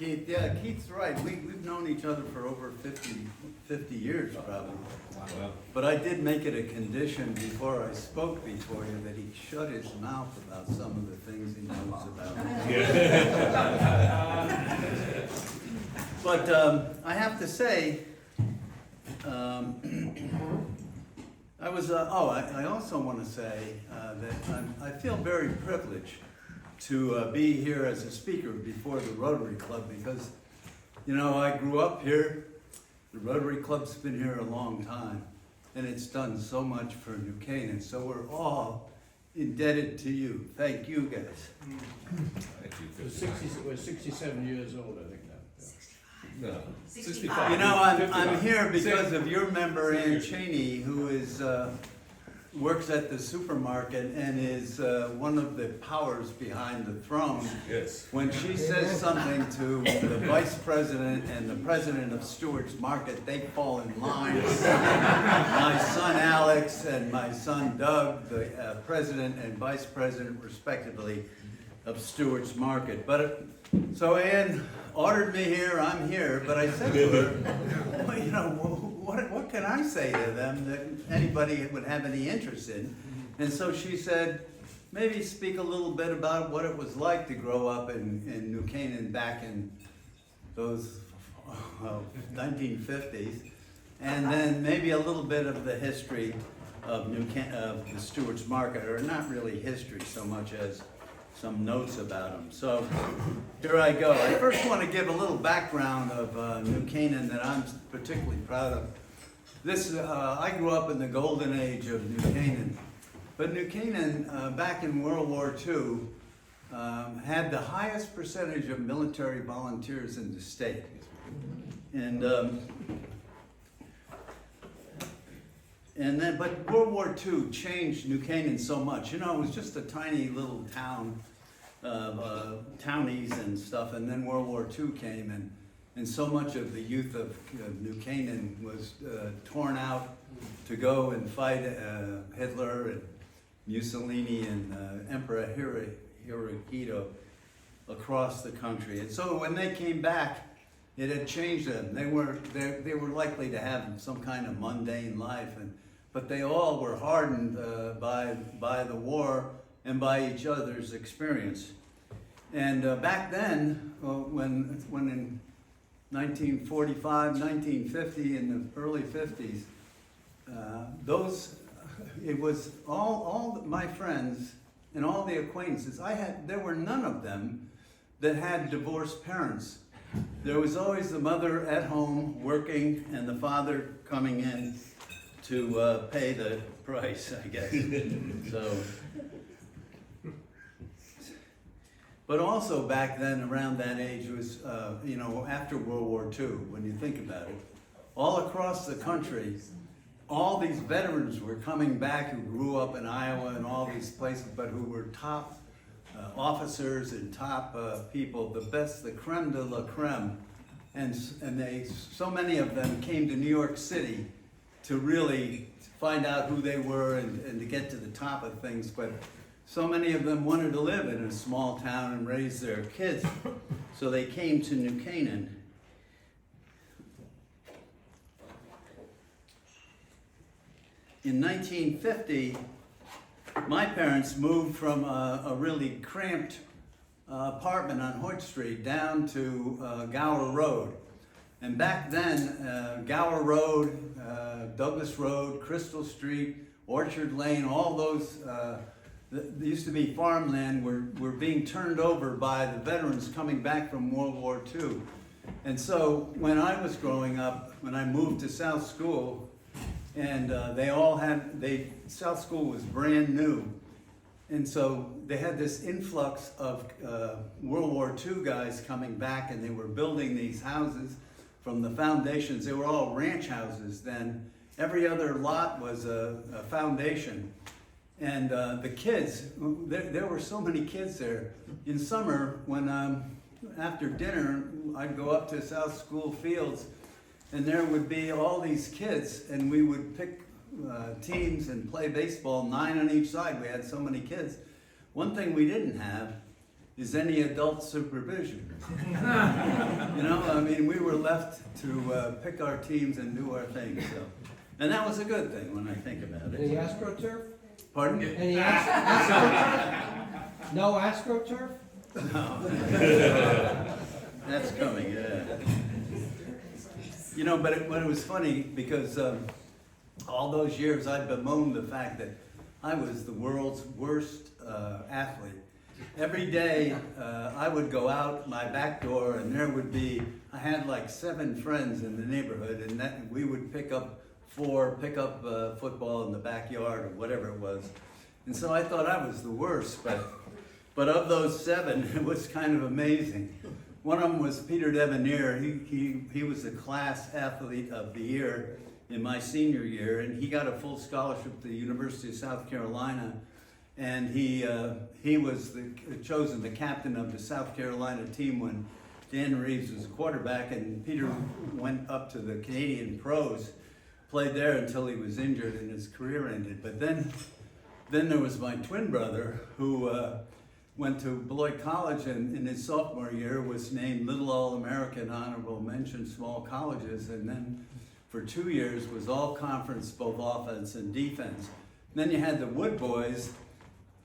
Keith. Yeah, Keith's right. We've known each other for over 50 years probably. Wow. But I did make it a condition before I spoke before you that he shut his mouth about some of the things he knows about. But I have to say, I also want to say that I feel very privileged to be here as a speaker before the Rotary Club because, you know, I grew up here. The Rotary Club's been here a long time, and it's done so much for New Canaan. So we're all indebted to you. Thank you, guys. Thank you. We're 67 years old, I think now. No, 65. You know, I'm 55. here because of your member, Ann Cheney, who is works at the supermarket and is one of the powers behind the throne. Yes. When she says something to the vice president and the president of Stewart's Market, they fall in line. My son Alex and my son Doug, the president and vice president, respectively, of Stewart's Market. But so Ann ordered me here. I'm here. But I said to her, well, you know, what can I say to them that anybody would have any interest in? And so she said, maybe speak a little bit about what it was like to grow up in New Canaan back in those 1950s, and then maybe a little bit of the history of of the Stewart's Market, or not really history so much as some notes about them. So here I go. I first want to give a little background of New Canaan that I'm particularly proud of. I grew up in the golden age of New Canaan, but New Canaan back in World War II had the highest percentage of military volunteers in the state. But World War II changed New Canaan so much. You know, it was just a tiny little town, townies and stuff, and then World War II came, and so much of the youth of New Canaan was torn out to go and fight Hitler and Mussolini and Emperor Hirohito across the country. And so when they came back, it had changed them. They were likely to have some kind of mundane life, but they all were hardened by the war and by each other's experience. And back then, when in 1945, 1950, in the early 50s, it was all my friends and all the acquaintances there were none of them that had divorced parents. There was always the mother at home working and the father coming in to pay the price, I guess. But also back then, around that age, was, after World War II, when you think about it, all across the country, all these veterans were coming back who grew up in Iowa and all these places, but who were top officers and top people, the best, the creme de la creme. And so many of them came to New York City to really find out who they were and to get to the top of things. But so many of them wanted to live in a small town and raise their kids. So they came to New Canaan. In 1950, my parents moved from a really cramped apartment on Hoyt Street down to Gower Road. And back then, Gower Road, Douglas Road, Crystal Street, Orchard Lane, all those there used to be farmland were being turned over by the veterans coming back from World War II. And so when I was growing up, when I moved to South School, and South School was brand new. And so they had this influx of World War II guys coming back, and they were building these houses from the foundations. They were all ranch houses then. Every other lot was a foundation. And the kids, there were so many kids there. In summer, when after dinner, I'd go up to South School Fields, and there would be all these kids, and we would pick teams and play baseball, 9 on each side. We had so many kids. One thing we didn't have is any adult supervision. You know, I mean, we were left to pick our teams and do our thing, so. And that was a good thing when I think about Any it. AstroTurf? Pardon? Any AstroTurf? No AstroTurf? No. That's coming, yeah. You know, but it was funny because all those years I bemoaned the fact that I was the world's worst athlete. Every day I would go out my back door and there would be, I had like 7 friends in the neighborhood, and that we would pick up football in the backyard or whatever it was. And so I thought I was the worst, but of those 7, it was kind of amazing. One of them was Peter Devenir. He was the class athlete of the year in my senior year, and he got a full scholarship to the University of South Carolina. And he was chosen the captain of the South Carolina team when Dan Reeves was a quarterback, and Peter went up to the Canadian pros, played there until he was injured and his career ended. But then there was my twin brother who went to Beloit College, and in his sophomore year was named Little All-American Honorable Mention Small Colleges, and then for 2 years was all conference, both offense and defense. Then you had the Wood boys.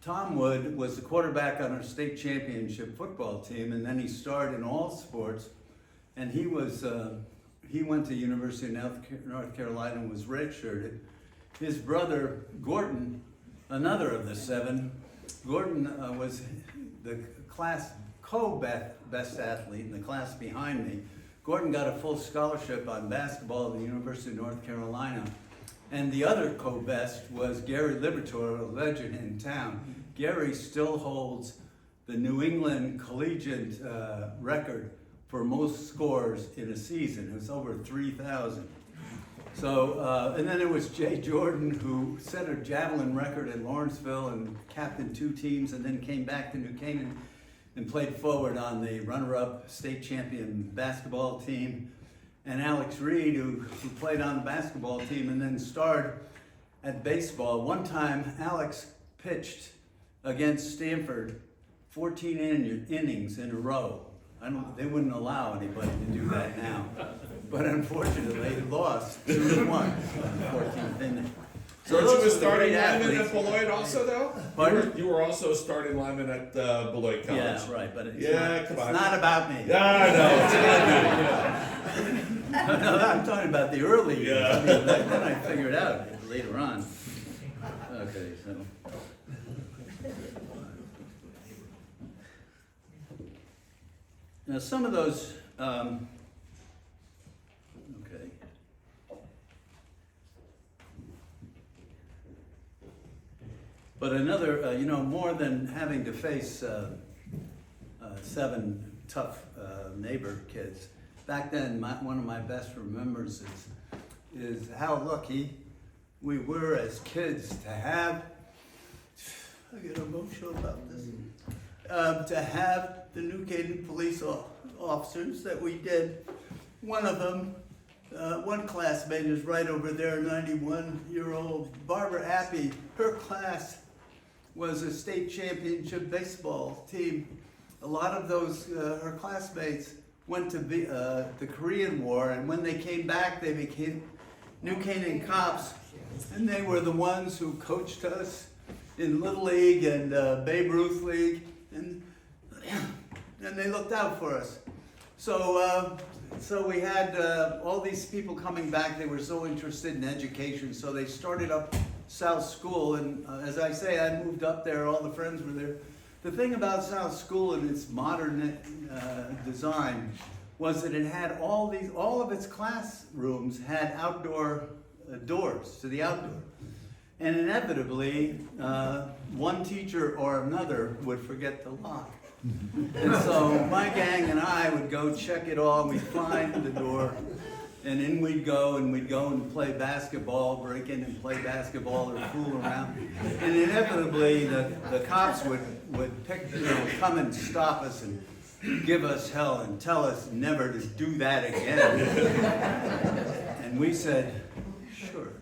Tom Wood was the quarterback on our state championship football team, and then he starred in all sports, and he went to University of North Carolina and was redshirted. His brother, Gordon, another of the 7, Gordon was the class co-best athlete in the class behind me. Gordon got a full scholarship on basketball at the University of North Carolina. And the other co-best was Gary Liberatore, a legend in town. Gary still holds the New England collegiate record for most scores in a season. It was over 3,000. So, and then there was Jay Jordan, who set a javelin record in Lawrenceville and captained 2 teams, and then came back to New Canaan and played forward on the runner-up state champion basketball team. And Alex Reed, who played on the basketball team and then starred at baseball. One time, Alex pitched against Stanford 14 innings in a row. They wouldn't allow anybody to do that now. But unfortunately, he lost 2-1 on the 14th inning. So those you were were starting great lineman athletes. at Beloit also, though? Pardon? You were also starting lineman at Beloit College. Yeah, right, but it's, come on. not about me. Yeah, I know. It's good. No, I'm talking about the early years. Yeah. I mean, then I figured out later on. Okay, so. Now, some of those, okay. But another, you know, more than having to face 7 tough neighbor kids, back then, one of my best remembers is how lucky we were as kids to have, I get emotional about this, to have the New Canaan police officers that we did. One of them, one classmate is right over there, 91-year-old Barbara Appy. Her class was a state championship baseball team. A lot of those, her classmates went to the Korean War, and when they came back, they became New Canaan cops, and they were the ones who coached us in Little League and Babe Ruth League, and they looked out for us. So we had all these people coming back. They were so interested in education, so they started up South School, and as I say, I moved up there. All the friends were there. The thing about South School and its modern design was that it had all of its classrooms had outdoor doors to the outdoor. And inevitably, one teacher or another would forget to lock. And so my gang and I would go check it all. We'd find the door, and in we'd go and play basketball, break in and play basketball or fool around. And inevitably, the cops would come and stop us and give us hell and tell us never to do that again. And we said, sure.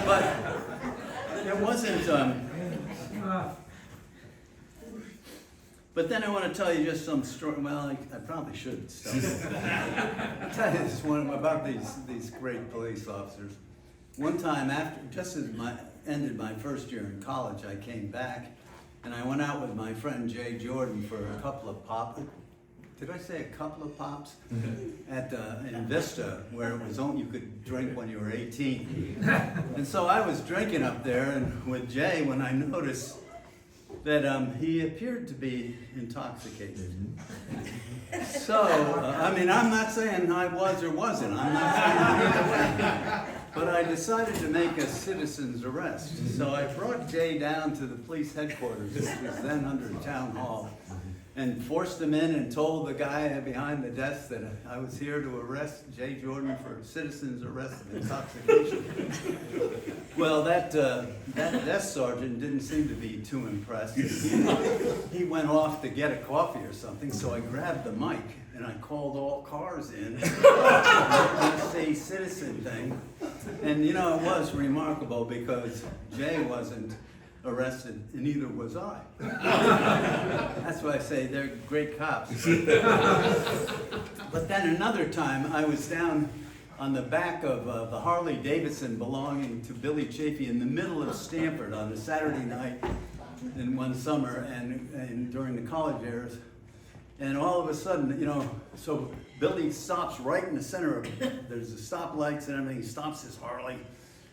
But there wasn't, But then I want to tell you just some story. Well, I probably should stop. I'll tell you this one about these great police officers. One time after, just as ended my first year in college, I came back and I went out with my friend Jay Jordan for a couple of pops. Did I say a couple of pops? In Vista, where it was only you could drink when you were 18. And so I was drinking up there and with Jay when I noticed that he appeared to be intoxicated. So, I mean, I'm not saying I was or wasn't. I'm not saying either way. But I decided to make a citizen's arrest. So I brought Jay down to the police headquarters, which was then under town hall, and forced him in and told the guy behind the desk that I was here to arrest Jay Jordan for citizen's arrest of intoxication. Well, that desk sergeant didn't seem to be too impressed. He went off to get a coffee or something, so I grabbed the mic and I called all cars in. Just a citizen thing. And you know, it was remarkable because Jay wasn't arrested, and neither was I. That's why I say they're great cops. But then another time, I was down on the back of the Harley Davidson belonging to Billy Chafee in the middle of Stanford on a Saturday night in one summer and during the college years. And all of a sudden, you know, so Billy stops right in the center of it. There's the stoplights and everything. He stops his Harley.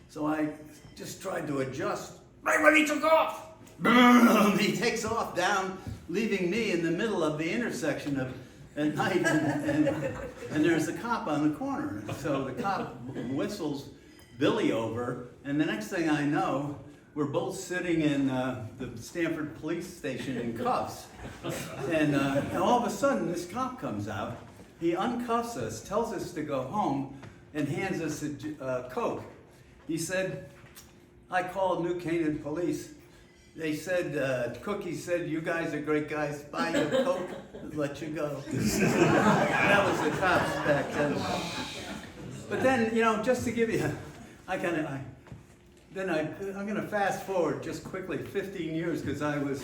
So I just tried to adjust. Right when he took off, boom, he takes off down, leaving me in the middle of the intersection at night, and there's a cop on the corner. So the cop whistles Billy over, and the next thing I know, we're both sitting in the Stanford police station in cuffs. And all of a sudden, this cop comes out, he uncuffs us, tells us to go home, and hands us a Coke. He said, I called New Canaan police. They said, Cookie said, you guys are great guys, buy you a Coke, let you go. That was the cops back then. But then, you know, just to give you, I'm gonna fast forward just quickly 15 years because I was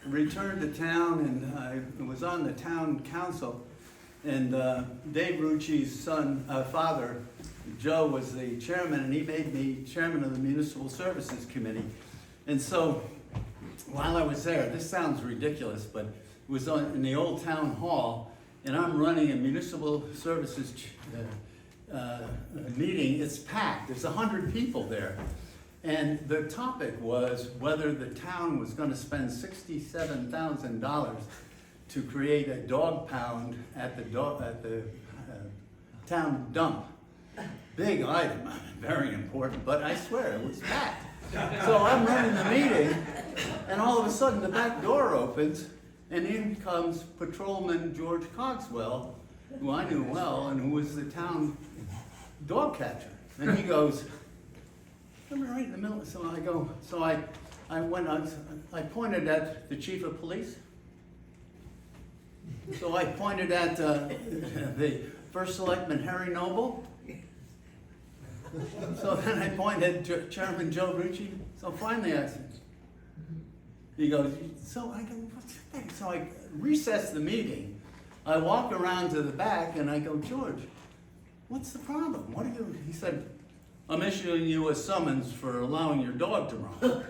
returned to town and I was on the town council, and Dave Rucci's father, Joe, was the chairman, and he made me chairman of the Municipal Services Committee. And so while I was there, this sounds ridiculous, but it was in the old town hall, and I'm running a municipal services meeting. It's packed. There's 100 people there. And the topic was whether the town was going to spend $67,000 to create a dog pound at the town dump. Big item, very important, but I swear it was packed. So I'm running the meeting, and all of a sudden the back door opens, and in comes Patrolman George Cogswell, who I knew well, and who was the town dog catcher. And he goes, I'm right in the middle. So I pointed at the chief of police. So I pointed at the first selectman, Harry Noble. So then I pointed at Chairman Joe Rucci. So finally I said, he goes, so I go, what's the thing? So I recess the meeting. I walk around to the back and I go, George, what's the problem? What are you? He said, I'm issuing you a summons for allowing your dog to roam.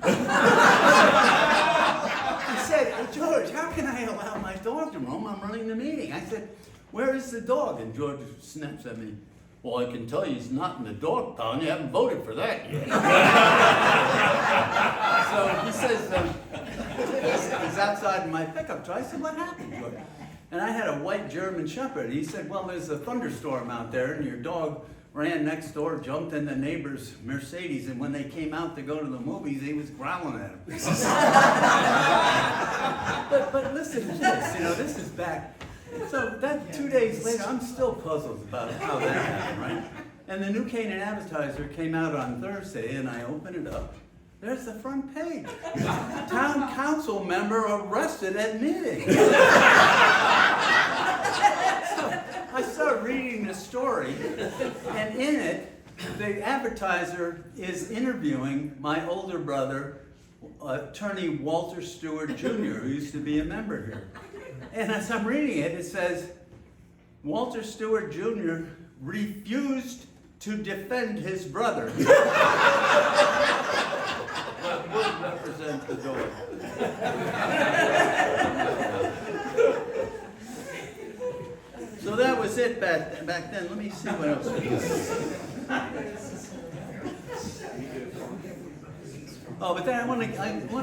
He said, George, how can I allow my dog to roam? I'm running the meeting. I said, where is the dog? And George snaps at me. Well, I can tell you he's not in the dog pound. You haven't voted for that yet. So he says, he's outside in my pickup truck. I said, what happened, George? And I had a white German Shepherd. He said, well, there's a thunderstorm out there, and your dog ran next door, jumped in the neighbor's Mercedes, and when they came out to go to the movies, he was growling at him. but listen to this, you know, this is back. So that 2 days later, I'm still puzzled about how that happened, right? And the New Canaan Advertiser came out on Thursday, and I opened it up. There's the front page. Town council member arrested at meeting. I start reading the story, and in it, the advertiser is interviewing my older brother, attorney Walter Stewart Jr., who used to be a member here. And as I'm reading it, it says, Walter Stewart Jr. refused to defend his brother. But would represent the door. So that was it back then. Let me see what else we got. Oh, but then I want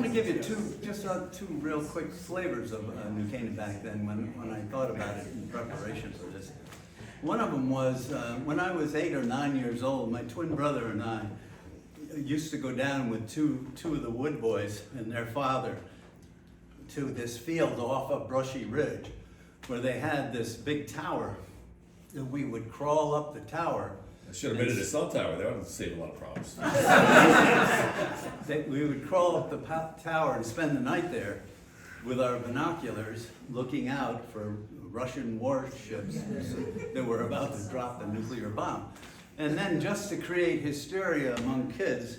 to give you two real quick flavors of New Canaan back then when I thought about it in preparation for this. One of them was when I was 8 or 9 years old, my twin brother and I used to go down with two of the Wood boys and their father to this field off of Brushy Ridge, where they had this big tower, and we would crawl up the tower. I should have been in a cell tower. That would save a lot of problems. We would crawl up the tower and spend the night there with our binoculars looking out for Russian warships that were about to drop the nuclear bomb. And then just to create hysteria among kids,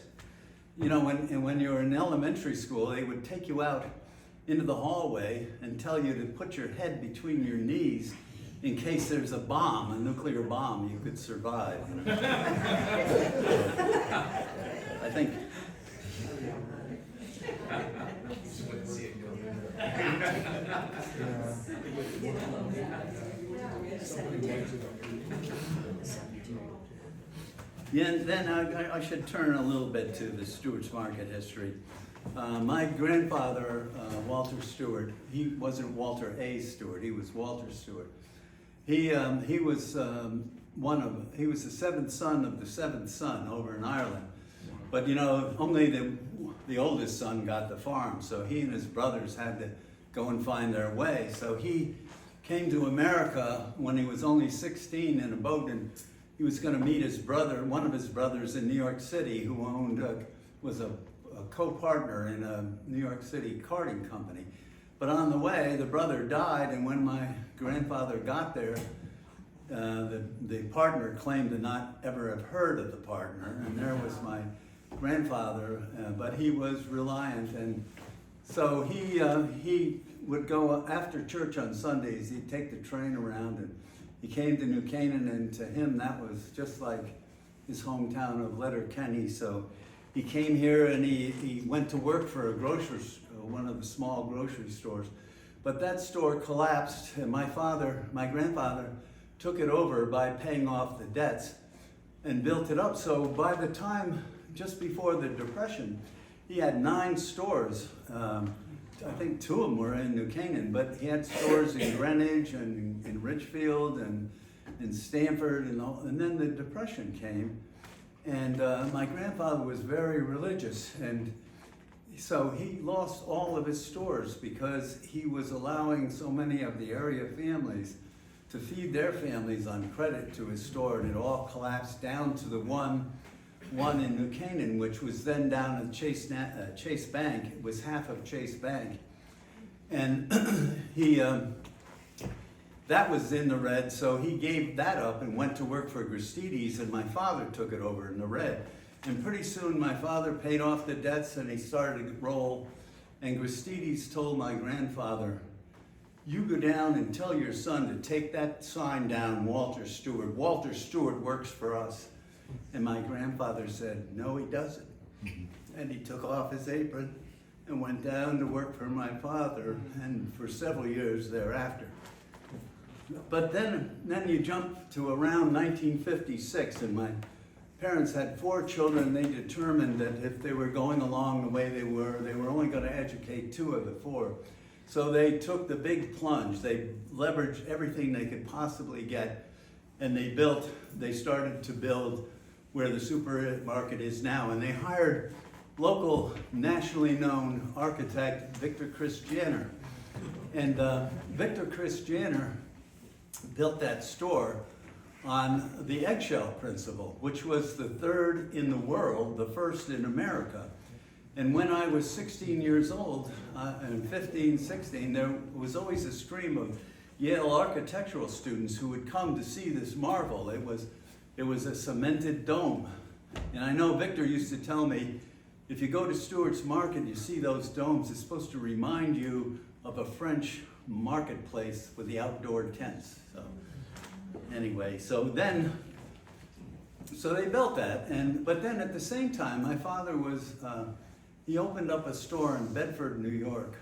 you know, when you were in elementary school, they would take you out into the hallway and tell you to put your head between your knees in case there's a bomb, a nuclear bomb, you could survive. I think. Yeah, and then I should turn a little bit to the Stewart's Market history. My grandfather, Walter Stewart, he wasn't Walter A. Stewart, he was Walter Stewart. He was the seventh son of the seventh son over in Ireland. But you know, only the oldest son got the farm, so he and his brothers had to go and find their way. So he came to America when he was only 16 in a boat, and he was going to meet his brother, one of his brothers in New York City, who was a co-partner in a New York City carting company. But on the way, the brother died, and when my grandfather got there, the partner claimed to not ever have heard of the partner, and there was my grandfather, but he was reliant, and so he would go after church on Sundays. He'd take the train around, and he came to New Canaan, and to him that was just like his hometown of Letterkenny. So he came here, and he went to work for a one of the small grocery stores, but that store collapsed, and my grandfather took it over by paying off the debts and built it up. So by the time, just before the Depression, he had 9 stores. I think 2 of them were in New Canaan, but he had stores in Greenwich and in Richfield and in Stamford, and then the Depression came, and my grandfather was very religious, and so he lost all of his stores because he was allowing so many of the area families to feed their families on credit to his store, and it all collapsed down to the one in New Canaan, which was then down at Chase Bank. It was half of Chase Bank, and that was in the red, so he gave that up and went to work for Gristedes, and my father took it over in the red. And pretty soon my father paid off the debts, and he started to roll, and Gristedes told my grandfather, "You go down and tell your son to take that sign down, Walter Stewart. Walter Stewart works for us." And my grandfather said, "No, he doesn't." And he took off his apron and went down to work for my father, and for several years thereafter. But then you jump to around 1956, and my parents had 4 children. They determined that if they were going along the way they were only going to educate 2 of the 4. So they took the big plunge. They leveraged everything they could possibly get, and they started to build where the supermarket is now. And they hired local, nationally known architect Victor Christianer. And Victor Christianer built that store on the eggshell principle, which was the 3rd in the world, the 1st in America. And when I was 16 years old, and 15, 16, there was always a stream of Yale architectural students who would come to see this marvel. It was a cemented dome. And I know Victor used to tell me, if you go to Stewart's Market, you see those domes, it's supposed to remind you of a French marketplace with the outdoor tents. So anyway, so they built that, but then at the same time, my father was, he opened up a store in Bedford, New York,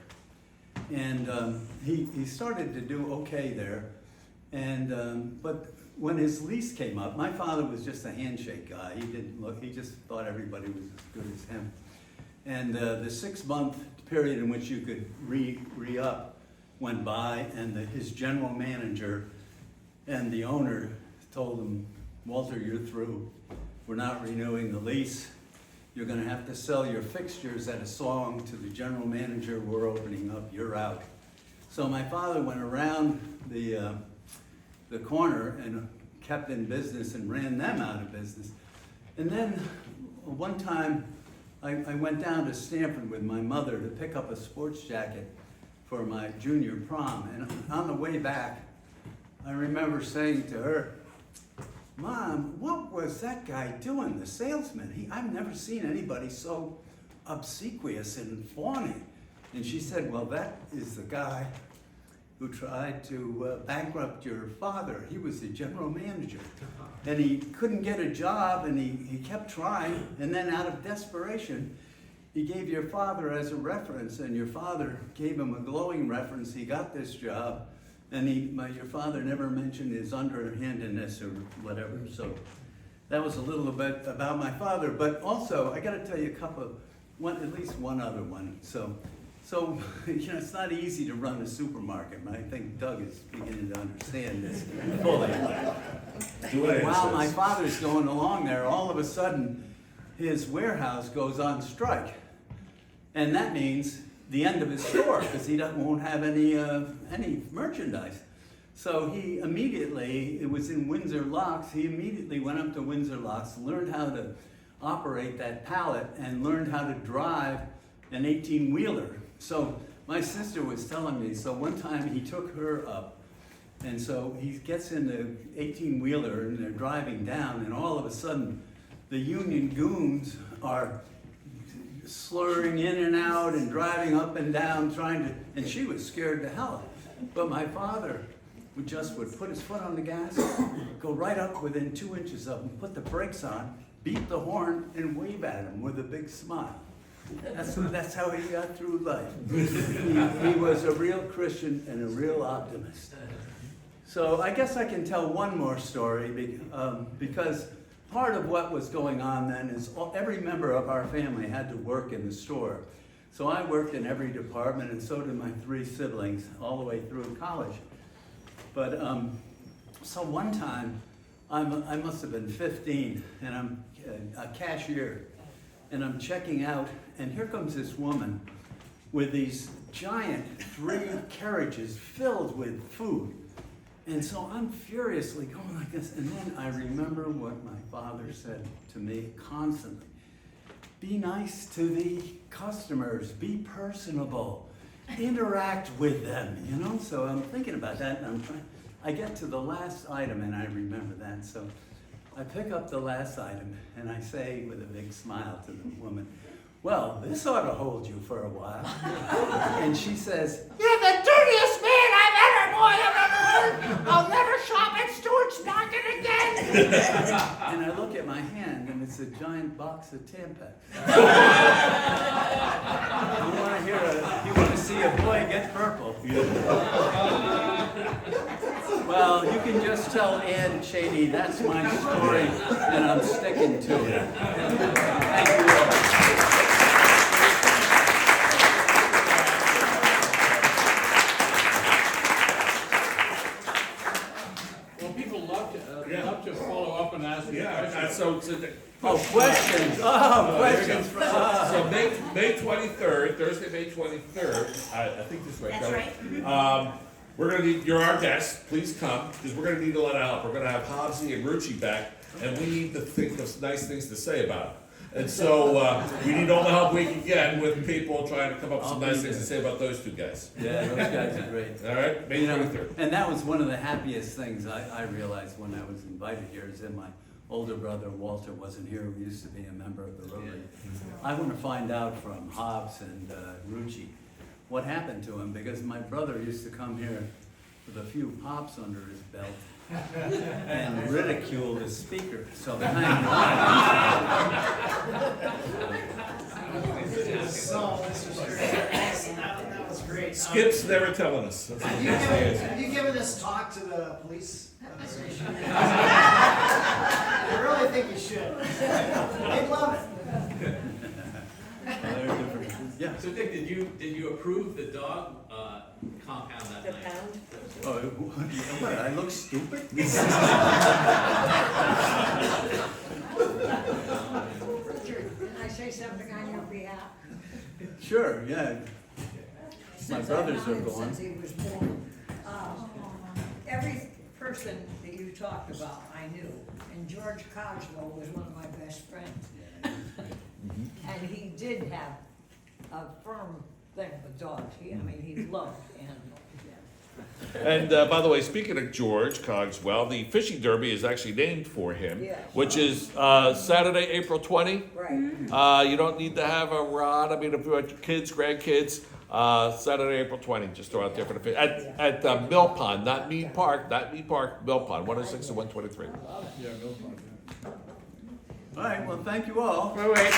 and he started to do okay there, and but when his lease came up, my father was just a handshake guy. He just thought everybody was as good as him. And the 6-month period in which you could re-up went by, and his general manager and the owner told him, Walter, you're through. We're not renewing the lease. You're gonna have to sell your fixtures at a song to the general manager. We're opening up, you're out. So my father went around the corner and kept in business and ran them out of business. And then one time I went down to Stanford with my mother to pick up a sports jacket for my junior prom. And on the way back, I remember saying to her, Mom, what was that guy doing, the salesman? I've never seen anybody so obsequious and fawning. And she said, well, that is the guy who tried to bankrupt your father. He was the general manager. And he couldn't get a job, and he kept trying, and then out of desperation, he gave your father as a reference, and your father gave him a glowing reference. He got this job, and your father never mentioned his underhandedness or whatever. So that was a little bit about my father, but also I gotta tell you at least one other one. So it's not easy to run a supermarket. I think Doug is beginning to understand this fully. While my father's going along there, all of a sudden, his warehouse goes on strike. And that means the end of his store, because he won't have any merchandise. So he immediately, it was in Windsor Locks, he immediately went up to Windsor Locks, learned how to operate that pallet, and learned how to drive an 18-wheeler. So my sister was telling me, so one time he took her up, and so he gets in the 18-wheeler and they're driving down, and all of a sudden the Union goons are slurring in and out and driving up and down, and she was scared to hell. But my father would put his foot on the gas, go right up within 2 inches of him, put the brakes on, beat the horn, and wave at him with a big smile. That's how he got through life. He was a real Christian and a real optimist. So I guess I can tell one more story because part of what was going on then is every member of our family had to work in the store. So I worked in every department, and so did my 3 siblings all the way through college. But so one time, I must have been 15, and I'm a cashier, and I'm checking out, and here comes this woman with these giant 3 carriages filled with food. And so I'm furiously going like this, and then I remember what my father said to me constantly. Be nice to the customers, be personable, interact with them, So I'm thinking about that, and I get to the last item, and I remember that. So I pick up the last item, and I say with a big smile to the woman, well, this ought to hold you for a while. And she says, you're the dirtiest man I've ever heard. I'll never shop at Stewart's Market again. And I look at my hand, and it's a giant box of Tampax. You want to see a boy get purple. Well, you can just tell Ann Cheney, that's my story, and I'm sticking to it. Thank you all. Love to follow up and ask you questions. Questions. Questions. So May 23rd, Thursday, May 23rd, I think this is right. That's right. We're going to need, you're our guest, please come, because we're going to need a lot of help. We're going to have Hobbsy and Rucci back, and we need to think of nice things to say about it. And so we need all the help we can get with people trying to come up with some nice things to say about those 2 guys. Yeah, those guys are great. All right, May 23rd. And that was one of the happiest things I realized when I was invited here, is that my older brother Walter wasn't here, who used to be a member of the Rotary. I want to find out from Hobbs and Rucci what happened to him, because my brother used to come here with a few pops under his belt and ridicule the speaker. So hang So, Mr. Stewart, that was great. Skip's never telling us. That's what he says. Have you given this talk to the police station? I really think you should. They'd love it. Yeah. So Dick, did you approve the dog compound that The night? pound? Oh, what, I look stupid? Richard, can I say something on your behalf? Sure, yeah. My Since brothers I've are known him gone. since he was born. Every person that you talked about, I knew, and George Cogswell was one of my best friends. And he did have a firm thing with dogs. I mean, he loved animals. And by the way, speaking of George Cogswell, the fishing derby is actually named for him, Yes. which is Saturday, April 20. Right. You don't need to have a rod. I mean, if you have kids, grandkids, Saturday, April 20. Just throw out there for the fish at Mill Pond, not Mead Park, Mill Pond, 106 and 123. All right, well, thank you all. Wait.